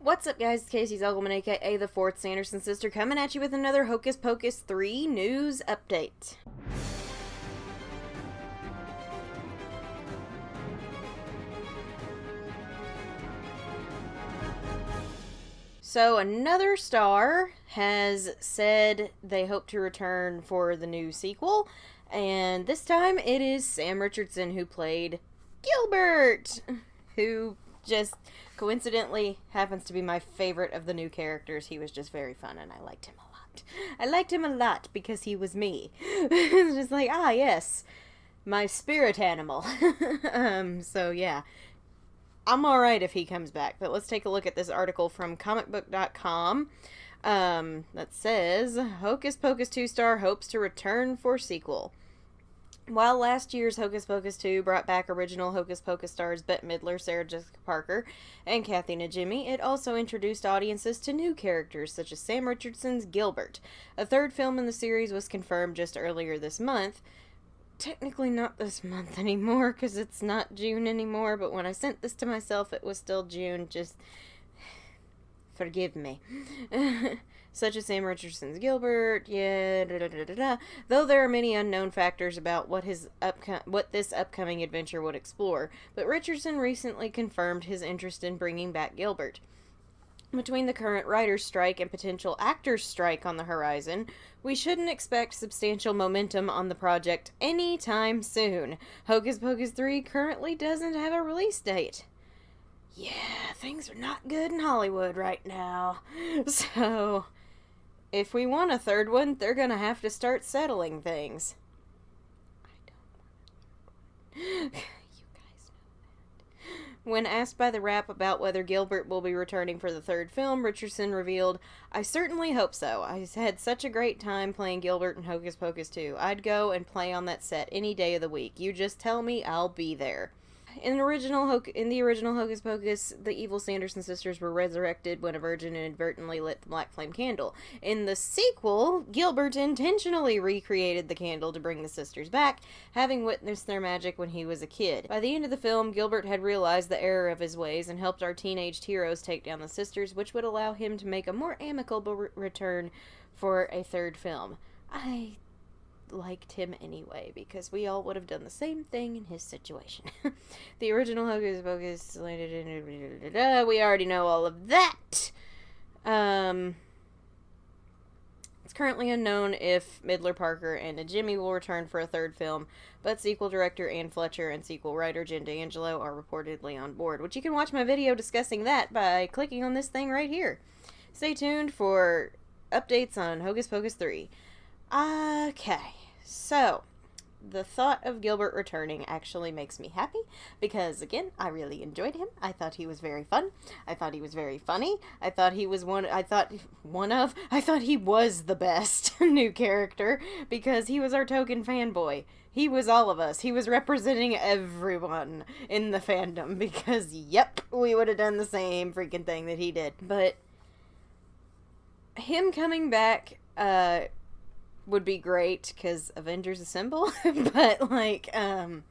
What's up, guys? It's Casey Zugelman, aka the Fourth Sanderson Sister, coming at you with another Hocus Pocus 3 news update. So, another star has said they hope to return for the new sequel, and this time it is Sam Richardson who played Gilbert, who just coincidentally happens to be my favorite of the new characters. He was just very fun, and I liked him a lot. I liked him a lot because he was me. It's just like, yes, my spirit animal. So yeah. I'm alright if he comes back, but let's take a look at this article from comicbook.com that says, Hocus Pocus 2-star hopes to return for sequel. While last year's Hocus Pocus 2 brought back original Hocus Pocus stars Bette Midler, Sarah Jessica Parker, and Kathy Najimy, it also introduced audiences to new characters such as Sam Richardson's Gilbert. A third film in the series was confirmed just earlier this month. Technically not this month anymore, because it's not June anymore, but when I sent this to myself, it was still June. Just forgive me. Such as Sam Richardson's Gilbert, though there are many unknown factors about what this upcoming adventure would explore, but Richardson recently confirmed his interest in bringing back Gilbert. Between the current writer's strike and potential actor's strike on the horizon, we shouldn't expect substantial momentum on the project anytime soon. Hocus Pocus 3 currently doesn't have a release date. Yeah, things are not good in Hollywood right now. So, if we want a third one, they're gonna have to start settling things. I don't want a third one. When asked by The Wrap about whether Gilbert will be returning for the third film, Richardson revealed, "I certainly hope so. I had such a great time playing Gilbert in Hocus Pocus 2. I'd go and play on that set any day of the week. You just tell me, I'll be there." In the original Hocus Pocus, the evil Sanderson sisters were resurrected when a virgin inadvertently lit the black flame candle. In the sequel, Gilbert intentionally recreated the candle to bring the sisters back, having witnessed their magic when he was a kid. By the end of the film, Gilbert had realized the error of his ways and helped our teenaged heroes take down the sisters, which would allow him to make a more amicable return for a third film. I liked him anyway, because we all would have done the same thing in his situation. The original Hocus Pocus, we already know all of that. It's currently unknown if Midler, Parker, and Najimy will return for a third film, but sequel director Ann Fletcher and sequel writer Jen D'Angelo are reportedly on board, which you can watch my video discussing that by clicking on this thing right here. Stay tuned for updates on Hocus Pocus 3. Okay, so the thought of Gilbert returning actually makes me happy because, again, I really enjoyed him. I thought he was very fun. I thought he was very funny. I thought he was I thought he was the best new character because he was our token fanboy. He was all of us. He was representing everyone in the fandom because, yep, we would have done the same freaking thing that he did. But him coming back, would be great, because Avengers Assemble, but, I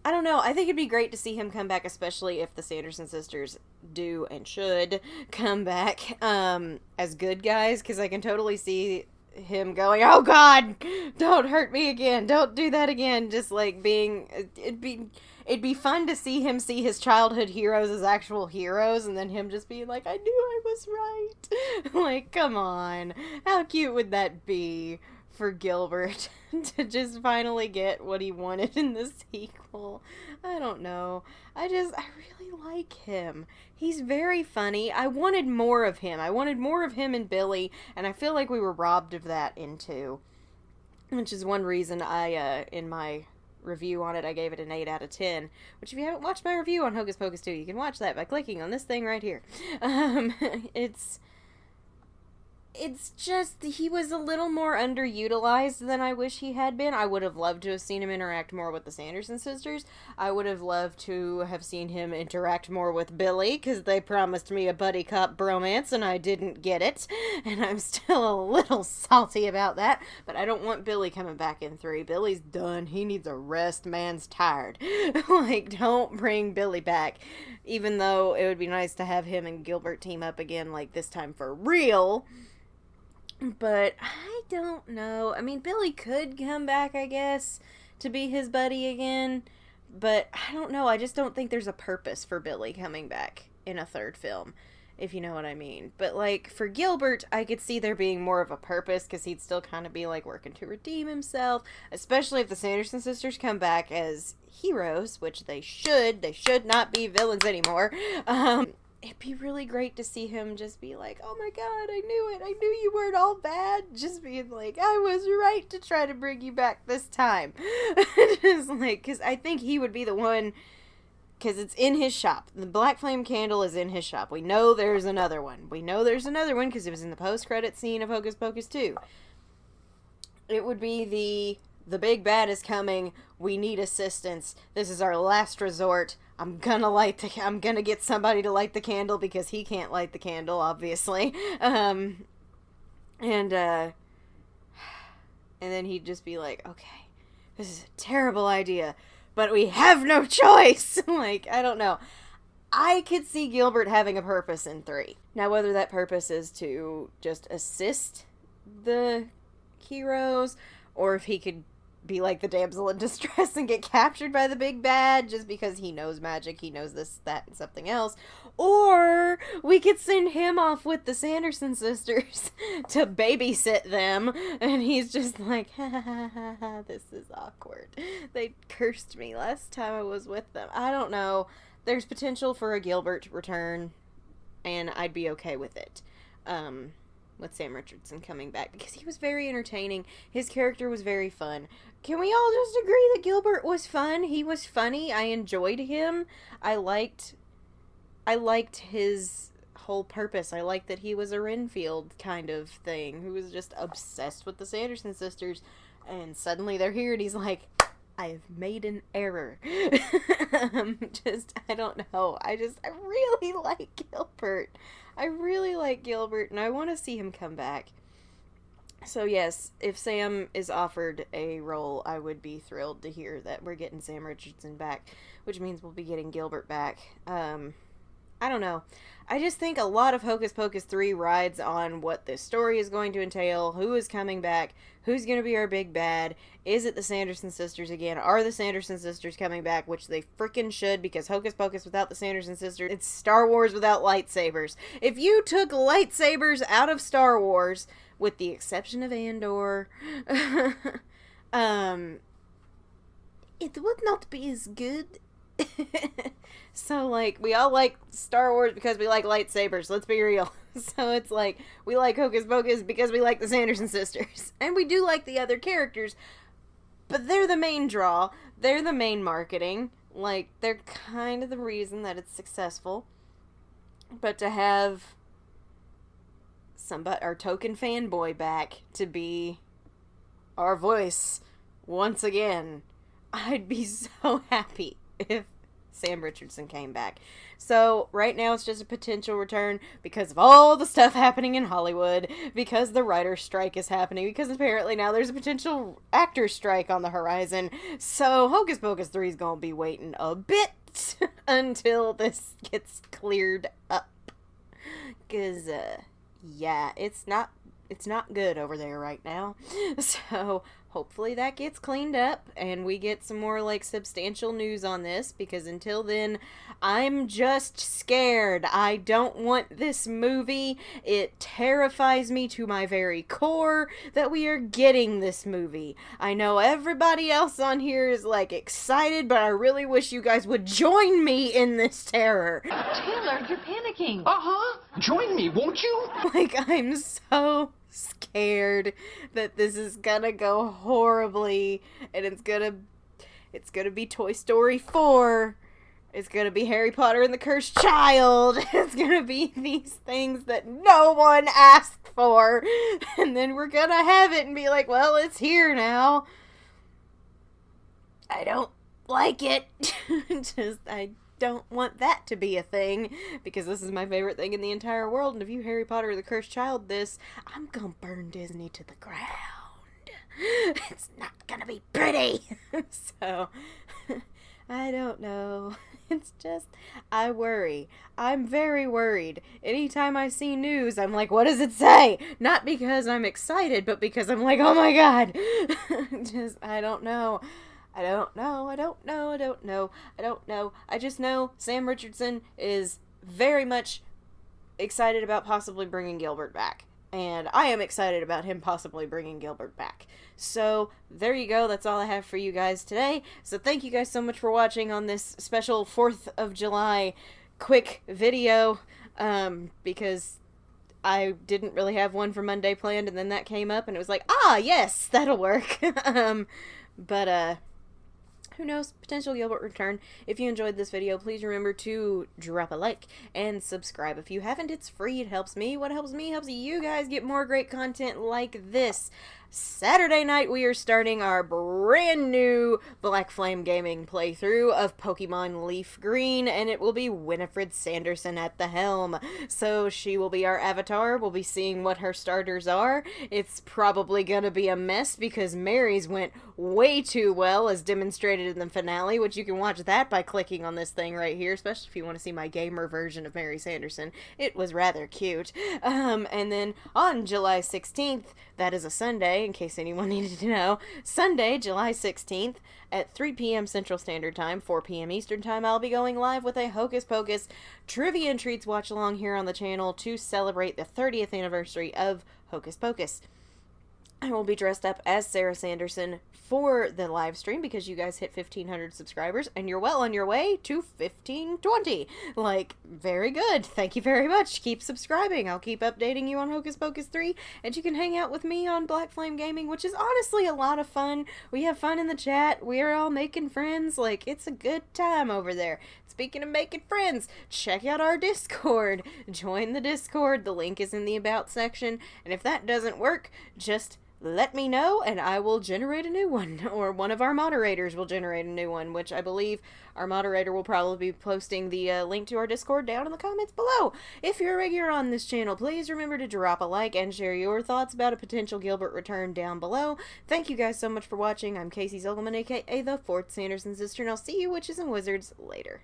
don't know, I think it'd be great to see him come back, especially if the Sanderson sisters do and should come back, as good guys, because I can totally see him going, "Oh god, don't hurt me again, don't do that again," just, it'd be fun to see him see his childhood heroes as actual heroes, and then him just being like, "I knew I was right." Come on. How cute would that be for Gilbert to just finally get what he wanted in the sequel? I don't know. I really like him. He's very funny. I wanted more of him. I wanted more of him and Billy, and I feel like we were robbed of that in 2. Which is one reason I, in my review on it, I gave it an 8 out of 10, which if you haven't watched my review on Hocus Pocus 2, you can watch that by clicking on this thing right here. it's just he was a little more underutilized than I wish he had been. I would have loved to have seen him interact more with the Sanderson sisters. I would have loved to have seen him interact more with Billy, because they promised me a buddy cop bromance and I didn't get it. And I'm still a little salty about that. But I don't want Billy coming back in 3. Billy's done. He needs a rest. Man's tired. Like, don't bring Billy back. Even though it would be nice to have him and Gilbert team up again, like this time for real. But I don't know. I mean, Billy could come back, I guess, to be his buddy again. But I don't know. I just don't think there's a purpose for Billy coming back in a 3rd film, if you know what I mean. But, like, for Gilbert, I could see there being more of a purpose, because he'd still kind of be, like, working to redeem himself. Especially if the Sanderson sisters come back as heroes, which they should. They should not be villains anymore. It'd be really great to see him just be like, oh my god, I knew it. I knew you weren't all bad. Just being like, I was right to try to bring you back this time. Just like, because I think he would be the one, because it's in his shop. The Black Flame candle is in his shop. We know there's another one. We know there's another one because it was in the post-credit scene of Hocus Pocus 2. It would be the big bad is coming. We need assistance. This is our last resort. I'm gonna get somebody to light the candle because he can't light the candle, obviously. And then he'd just be like, okay, this is a terrible idea, but we have no choice. Like, I don't know. I could see Gilbert having a purpose in 3. Now, whether that purpose is to just assist the heroes, or if he could be like the damsel in distress and get captured by the big bad just because he knows magic, he knows this, that, and something else. Or we could send him off with the Sanderson sisters to babysit them, and he's just like, ha ha ha ha ha, this is awkward. They cursed me last time I was with them. I don't know. There's potential for a Gilbert return, and I'd be okay with it. With Sam Richardson coming back, because he was very entertaining. His character was very fun. Can we all just agree that Gilbert was fun? He was funny. I enjoyed him. I liked his whole purpose. I liked that he was a Renfield kind of thing who was just obsessed with the Sanderson sisters, and suddenly they're here and he's like, I have made an error. I don't know. I really like Gilbert. I really like Gilbert, and I want to see him come back. So yes, if Sam is offered a role, I would be thrilled to hear that we're getting Sam Richardson back, which means we'll be getting Gilbert back. I don't know. I just think a lot of Hocus Pocus 3 rides on what this story is going to entail, who is coming back, who's going to be our big bad, is it the Sanderson sisters again, are the Sanderson sisters coming back, which they frickin' should, because Hocus Pocus without the Sanderson sisters, it's Star Wars without lightsabers. If you took lightsabers out of Star Wars, with the exception of Andor, it would not be as good. So, like, we all like Star Wars because we like lightsabers, let's be real. So it's like, we like Hocus Pocus because we like the Sanderson sisters. And we do like the other characters, but they're the main draw. They're the main marketing. Like, they're kind of the reason that it's successful. But to have our token fanboy back to be our voice once again, I'd be so happy if Sam Richardson came back. So right now it's just a potential return because of all the stuff happening in Hollywood, because the writer's strike is happening, because apparently now there's a potential actor strike on the horizon. So Hocus Pocus 3 is gonna be waiting a bit until this gets cleared up. Cause yeah, it's not good over there right now. So hopefully that gets cleaned up and we get some more, like, substantial news on this, because until then, I'm just scared. I don't want this movie. It terrifies me to my very core that we are getting this movie. I know everybody else on here is, like, excited, but I really wish you guys would join me in this terror. Taylor, you're panicking. Uh-huh. Join me, won't you? Like, I'm so scared that this is gonna go horribly, and it's gonna be Toy Story 4, It's gonna be Harry Potter and the Cursed Child. It's gonna be these things that no one asked for. And then we're gonna have it and be like, well, it's here now. I don't like it. I don't want that to be a thing, because this is my favorite thing in the entire world, and if you Harry Potter or the Cursed Child this, I'm gonna burn Disney to the ground. It's not gonna be pretty. So, I don't know. It's just, I worry. I'm very worried. Anytime I see news, I'm like, what does it say? Not because I'm excited, but because I'm like, oh my god. I don't know. I don't know. I just know Sam Richardson is very much excited about possibly bringing Gilbert back. And I am excited about him possibly bringing Gilbert back. So, there you go. That's all I have for you guys today. So, thank you guys so much for watching on this special 4th of July quick video. Because I didn't really have one for Monday planned, and then that came up, and it was like, ah, yes, that'll work. But, who knows, potential Gilbert return. If you enjoyed this video, please remember to drop a like and subscribe. If you haven't, it's free. It helps me. What helps me helps you guys get more great content like this. Saturday night, we are starting our brand new Black Flame Gaming playthrough of Pokemon Leaf Green, and it will be Winifred Sanderson at the helm. So she will be our avatar. We'll be seeing what her starters are. It's probably gonna be a mess because Mary's went way too well, as demonstrated in the finale, which you can watch that by clicking on this thing right here, especially if you want to see my gamer version of Mary Sanderson. It was rather cute. And then on July 16th, that is a Sunday, in case anyone needed to know, Sunday, July 16th, at 3 p.m. Central Standard Time, 4 p.m. Eastern Time, I'll be going live with a Hocus Pocus Trivia and Treats watch-along here on the channel to celebrate the 30th anniversary of Hocus Pocus. I will be dressed up as Sarah Sanderson for the live stream because you guys hit 1,500 subscribers and you're well on your way to 1,520. Like, very good. Thank you very much. Keep subscribing. I'll keep updating you on Hocus Pocus 3, and you can hang out with me on Black Flame Gaming, which is honestly a lot of fun. We have fun in the chat. We're all making friends. Like, it's a good time over there. Speaking of making friends, check out our Discord. Join the Discord. The link is in the About section. And if that doesn't work, just let me know and I will generate a new one, or one of our moderators will generate a new one, which I believe our moderator will probably be posting the link to our Discord down in the comments below. If you're a regular on this channel, please remember to drop a like and share your thoughts about a potential Gilbert return down below. Thank you guys so much for watching. I'm Casey Zogelman, aka the 4th Sanderson Sister, and I'll see you witches and wizards later.